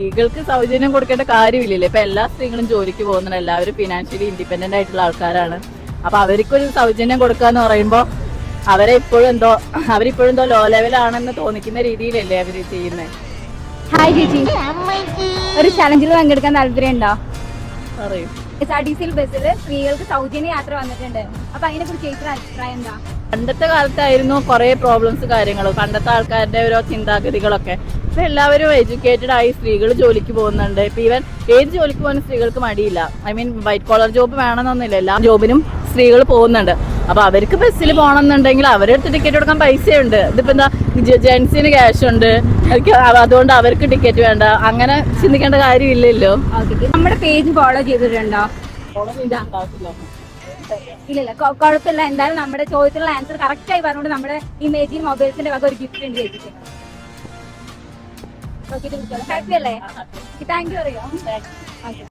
സ്ത്രീകൾക്ക് സൗജന്യം കൊടുക്കേണ്ട കാര്യമില്ലല്ലോ. ഇപ്പൊ എല്ലാ സ്ത്രീകളും ജോലിക്ക് പോകുന്നുണ്ട്, എല്ലാവരും ഫിനാൻഷ്യലി ഇൻഡിപെൻഡന്റ് ആയിട്ടുള്ള ആൾക്കാരാണ്. അപ്പൊ അവർക്കൊരു സൗജന്യം കൊടുക്കാന്ന് പറയുമ്പോ അവരിപ്പോഴും എന്തോ ലോ ലെവലാണെന്ന് തോന്നിക്കുന്ന രീതിയിലല്ലേ അവര് ചെയ്യുന്നത്. ഹായ് ചേച്ചി, ഒരു ചലഞ്ചിൽ പങ്കെടുക്കാൻ താല്പര്യം ഉണ്ടോ? പറയൂ. KSRTC ബസ്സിൽ സ്ത്രീകൾക്ക് സൗജന്യ യാത്ര വന്നിട്ടുണ്ട്. അപ്പൊ അതിനെ കുറിച്ച് ചേച്ചിയുടെ അഭിപ്രായം എന്താ? പണ്ടത്തെ കാലത്തായിരുന്നു കുറെ പ്രോബ്ലംസ് കാര്യങ്ങളും, പണ്ടത്തെ ആൾക്കാരുടെ ഓരോ ചിന്താഗതികളൊക്കെ. ഇപ്പൊ എല്ലാവരും എഡ്യൂക്കേറ്റഡ് ആയി, സ്ത്രീകൾ ജോലിക്ക് പോകുന്നുണ്ട്. ഇപ്പൊ ഈവൻ ഏത് ജോലിക്ക് പോകാനും സ്ത്രീകൾക്ക് മടിയില്ല. I mean white collar job വേണമെന്നൊന്നുമില്ല, എല്ലാ ജോബിനും സ്ത്രീകൾ പോകുന്നുണ്ട്. അപ്പൊ അവർക്ക് ബസ്സിൽ പോകണമെന്നുണ്ടെങ്കിൽ അവരെടുത്ത് ടിക്കറ്റ് കൊടുക്കാൻ പൈസയുണ്ട്. ഇതിപ്പോ എന്താ, ജെന്റ്സിന് ക്യാഷ് ഉണ്ട്, അതുകൊണ്ട് അവർക്ക് ടിക്കറ്റ് വേണ്ട, അങ്ങനെ ചിന്തിക്കേണ്ട കാര്യമില്ലല്ലോ. നമ്മുടെ പേജ് ഫോളോ ചെയ്തിട്ടുണ്ടോ? ഇല്ലല്ല, കുഴപ്പമില്ല. എന്തായാലും നമ്മുടെ ചോദ്യത്തിലുള്ള ആൻസർ കറക്റ്റ് ആയി പറഞ്ഞുകൊണ്ട് നമ്മുടെ ഇമേജിൽ മൊബൈൽസിന്റെ വക ഒരു ഗിഫ്റ്റ് ഉണ്ട് ചേച്ചിക്ക്. ഹാപ്പി അല്ലേ? താങ്ക് യു അറിയാം.